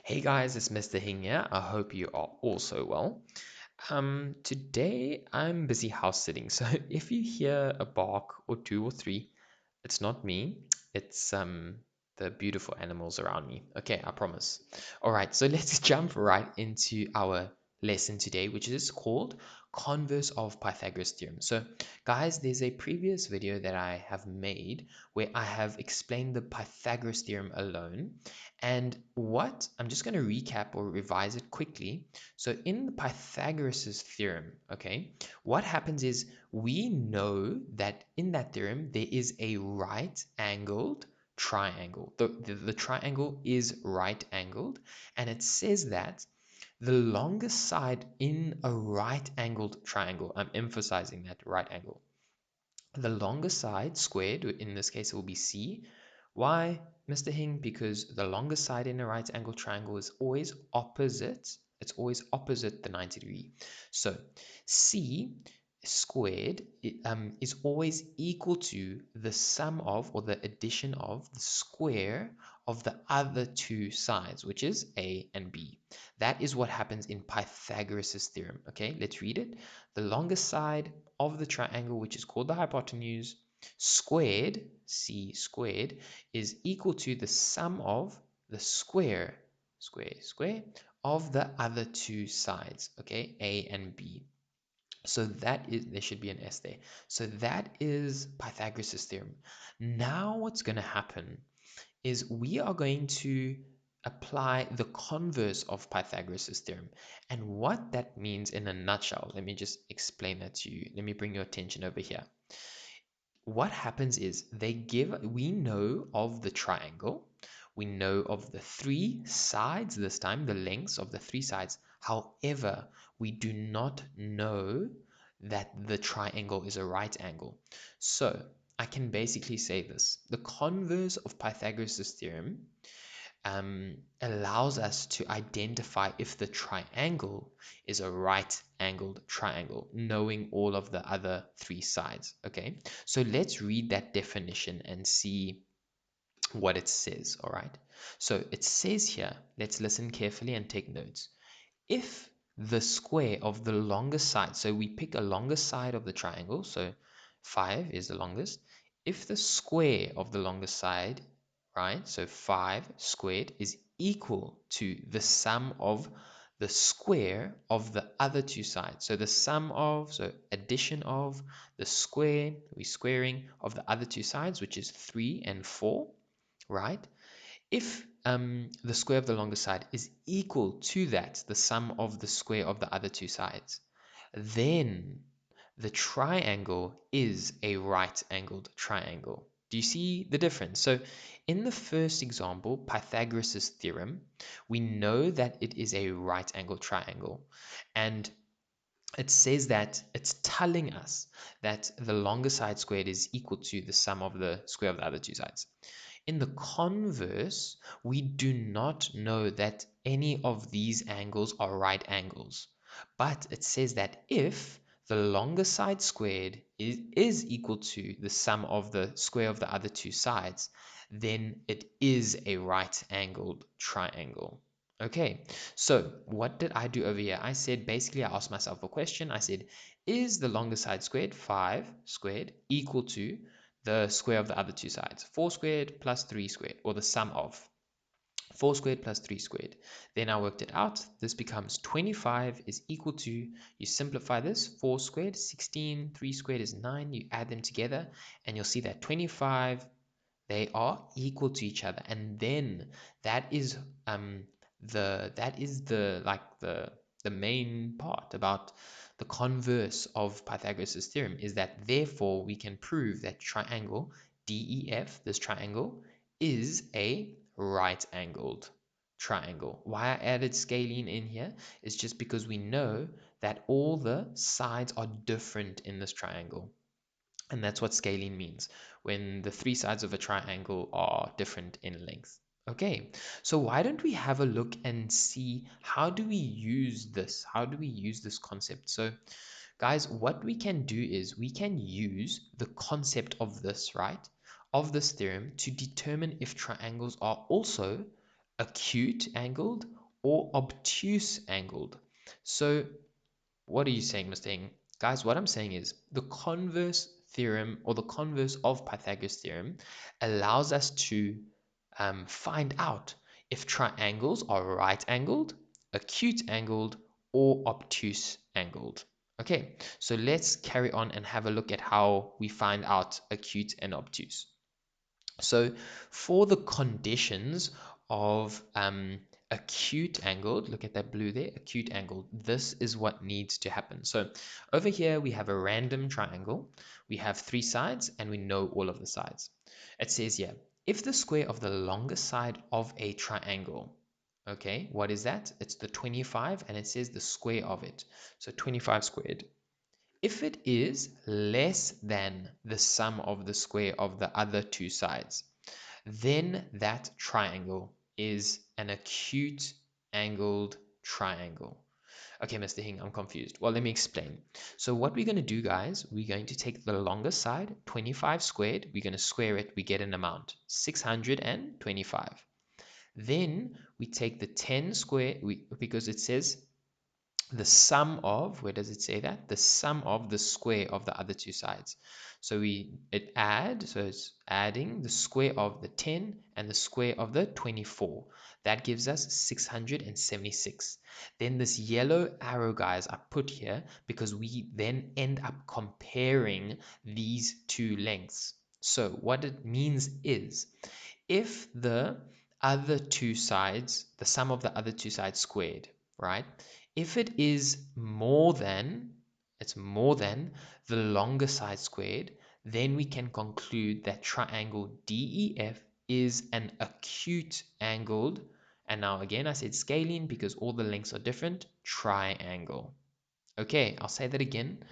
Hey guys, it's Mr. Hing here. I hope you are also well. Today I'm busy house sitting, so if you hear a bark or two or three, it's not me. It's the beautiful animals around me. Okay, I promise. All right, so let's jump right into our lesson today, which is called Converse of Pythagoras theorem. So, guys, there's a previous video that I have made where I have explained the Pythagoras theorem alone. And what I'm just going to recap or revise it quickly. So, in the Pythagoras' theorem, okay, what happens is we know that in that theorem there is a right angled triangle. The triangle is right angled, and it says that the longest side in a right angled triangle, I'm emphasizing that right angle, the longest side squared, in this case it will be C. Why, Mr. Hing? Because the longest side in a right angle triangle is always opposite. It's always opposite the 90 degree. So C squared is always equal to the sum of, or the addition of, the square of the other two sides, which is A and B. That is what happens in Pythagoras' theorem. Okay, let's read it. The longest side of the triangle, which is called the hypotenuse, squared, C squared, is equal to the sum of the square, of the other two sides, okay, A and B. So that is, there should be an S there. So that is Pythagoras' theorem. Now what's going to happen is we are going to apply the converse of Pythagoras' theorem. And what that means in a nutshell, let me just explain that to you. Let me bring your attention over here. What happens is we know of the triangle, we know of the three sides this time, the lengths of the three sides. However, we do not know that the triangle is a right angle. So I can basically say this. The converse of Pythagoras' theorem allows us to identify if the triangle is a right angled triangle, knowing all of the other three sides. Okay, so let's read that definition and see what it says. All right, so it says here, let's listen carefully and take notes. If the square of the longest side, so we pick a longest side of the triangle, so 5 is the longest. If the square of the longest side, right, so 5 squared is equal to the sum of the square of the other two sides. So the sum of, so addition of the square, we're squaring of the other two sides, which is 3 and 4, right? If the square of the longest side is equal to that, the sum of the square of the other two sides, then the triangle is a right angled triangle. Do you see the difference? So in the first example, Pythagoras' theorem, we know that it is a right angled triangle. And it says that it's telling us that the longest side squared is equal to the sum of the square of the other two sides. In the converse, we do not know that any of these angles are right angles, but it says that if the longest side squared is equal to the sum of the square of the other two sides, then it is a right angled triangle. Okay, so what did I do over here? I said basically I asked myself a question. I said, is the longest side squared, 5 squared, equal to the square of the other two sides, 4 squared plus 3 squared, or the sum of 4 squared plus 3 squared. Then I worked it out. This becomes 25 is equal to, you simplify this, 4 squared, 16, 3 squared is 9. You add them together and you'll see that 25, they are equal to each other. And then that is the main part about the converse of Pythagoras' theorem, is that therefore we can prove that triangle DEF, this triangle, is a right angled triangle. Why I added scalene in here is just because we know that all the sides are different in this triangle. And that's what scalene means, when the three sides of a triangle are different in length. Okay, so why don't we have a look and see how do we use this? How do we use this concept? So guys, what we can do is we can use the concept of this, right? Of this theorem to determine if triangles are also acute angled or obtuse angled. So what are you saying, Mr. Hing? Guys, what I'm saying is the converse theorem or the converse of Pythagoras theorem allows us to find out if triangles are right angled, acute angled, or obtuse angled. Okay, so let's carry on and have a look at how we find out acute and obtuse. So for the conditions of acute angled, look at that blue there, acute angled, this is what needs to happen. So over here we have a random triangle, we have three sides, and we know all of the sides. It says here, if the square of the longest side of a triangle, okay, what is that? It's the 25, and it says the square of it. So 25 squared. If it is less than the sum of the square of the other two sides, then that triangle is an acute angled triangle. Okay, Mr. Hing, I'm confused. Well, let me explain. So what we're going to do, guys, we're going to take the longest side, 25 squared. We're going to square it. We get an amount, 625. Then we take the 10 squared, because it says the sum of, where does it say that? The sum of the square of the other two sides. So so it's adding the square of the 10 and the square of the 24. That gives us 676. Then this yellow arrow, guys, I put here because we then end up comparing these two lengths. So what it means is if the other two sides, the sum of the other two sides squared, right? If it is more than, it's more than the longer side squared, then we can conclude that triangle DEF is an acute angled, and now again I said scalene because all the lengths are different, triangle. Okay, I'll say that again.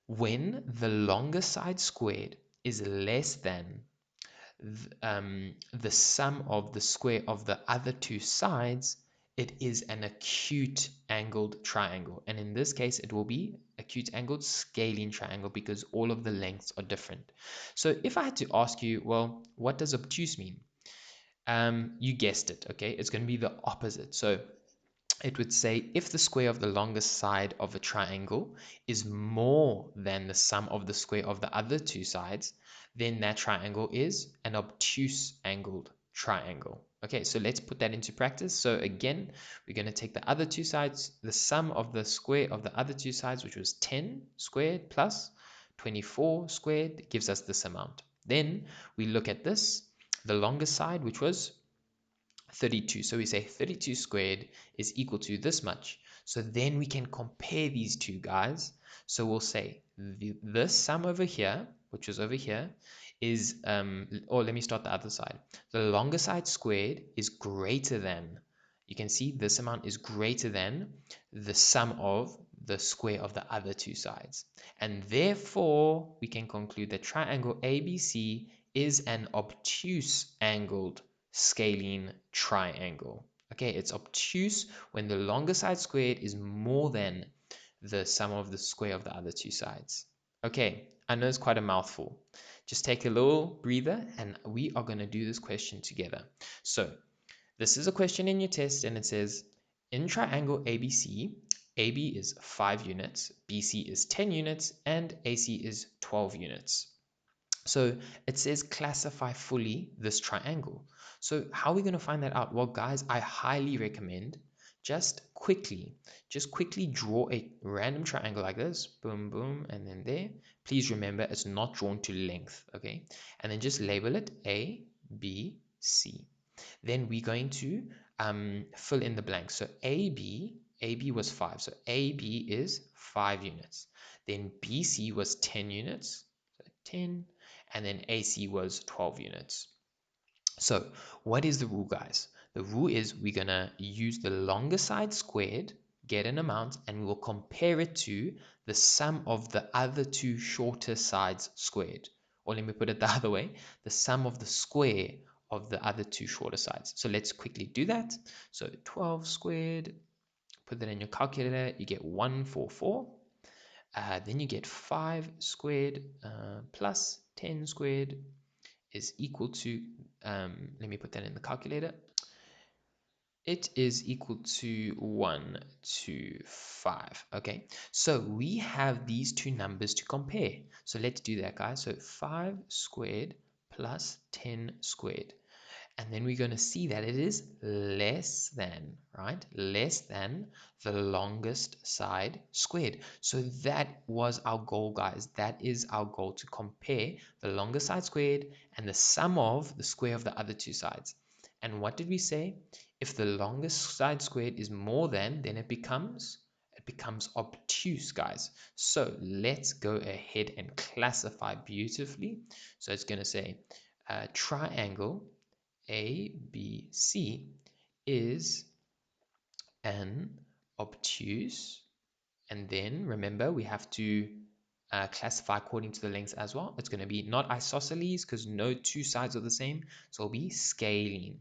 When the longer side squared is less than the sum of the square of the other two sides, it is an acute angled triangle. And in this case, it will be acute angled scalene triangle because all of the lengths are different. So if I had to ask you, well, what does obtuse mean? You guessed it, okay? It's going to be the opposite. So it would say if the square of the longest side of a triangle is more than the sum of the square of the other two sides, then that triangle is an obtuse angled triangle. Okay, so let's put that into practice. So again, we're going to take the other two sides, the sum of the square of the other two sides, which was 10 squared plus 24 squared, gives us this amount. Then we look at this, the longest side, which was 32. So we say 32 squared is equal to this much. So then we can compare these two guys. So we'll say this sum over here, which is over here, is, or let me start the other side. The longer side squared is greater than, you can see this amount is greater than the sum of the square of the other two sides. And therefore, we can conclude that triangle ABC is an obtuse angled scalene triangle. Okay, it's obtuse when the longer side squared is more than the sum of the square of the other two sides. Okay, I know it's quite a mouthful. Just take a little breather and we are going to do this question together. So, this is a question in your test and it says, in triangle ABC, AB is 5 units, BC is 10 units, and AC is 12 units. So it says classify fully this triangle. So how are we going to find that out? Well, guys, I highly recommend just quickly draw a random triangle like this. Boom, boom, and then there. Please remember it's not drawn to length, okay? And then just label it A, B, C. Then we're going to fill in the blanks. So AB was 5. So AB is 5 units. Then BC was 10 units. So 10 and then AC was 12 units. So what is the rule, guys? The rule is we're going to use the longer side squared, get an amount, and we will compare it to the sum of the other two shorter sides squared. Or let me put it the other way, the sum of the square of the other two shorter sides. So let's quickly do that. So 12 squared, put that in your calculator, you get 144. Then you get 5 squared plus 10 squared is equal to, let me put that in the calculator, it is equal to 1 to 5. Okay, so we have these two numbers to compare. So let's do that, guys. So 5 squared plus 10 squared. And then we're going to see that it is less than, right? Less than the longest side squared. So that was our goal, guys. That is our goal, to compare the longest side squared and the sum of the square of the other two sides. And what did we say? If the longest side squared is more than, then it becomes obtuse, guys. So let's go ahead and classify beautifully. So it's going to say triangle ABC is an obtuse, and then remember we have to classify according to the lengths as well. It's going to be not isosceles because no two sides are the same, so it'll be scalene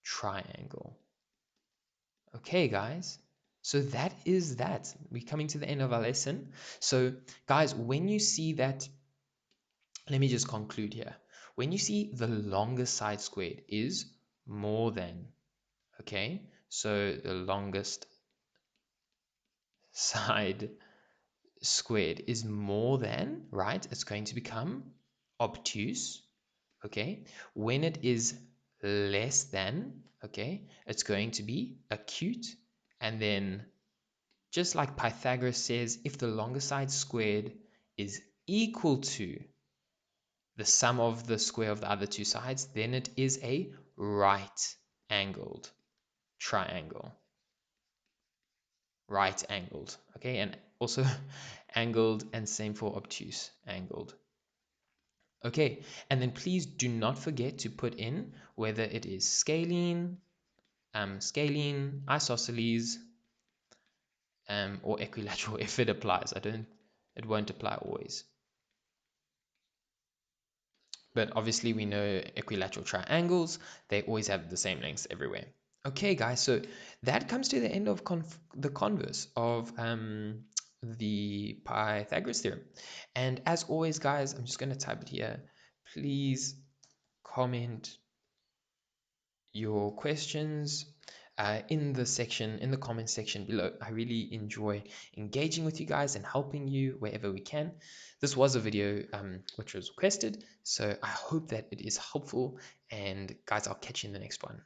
triangle. Okay, guys. So that is that. We're coming to the end of our lesson. So, guys, when you see that, let me just conclude here. When you see the longest side squared is more than, okay, so the longest side squared is more than, right, it's going to become obtuse. Okay, when it is less than, okay, it's going to be acute. And then just like Pythagoras says, if the longest side squared is equal to the sum of the square of the other two sides, then it is a right angled triangle. Right angled. Okay, and also angled, and same for obtuse, angled. Okay, and then please do not forget to put in whether it is scalene, isosceles, or equilateral if it applies. It won't apply always. But obviously we know equilateral triangles, they always have the same lengths everywhere. Okay, guys, so that comes to the end of the converse of the Pythagoras theorem. And as always, guys, I'm just going to type it here. Please comment your questions in the comment section below. I really enjoy engaging with you guys and helping you wherever we can. This was a video which was requested, so I hope that it is helpful, and guys, I'll catch you in the next one.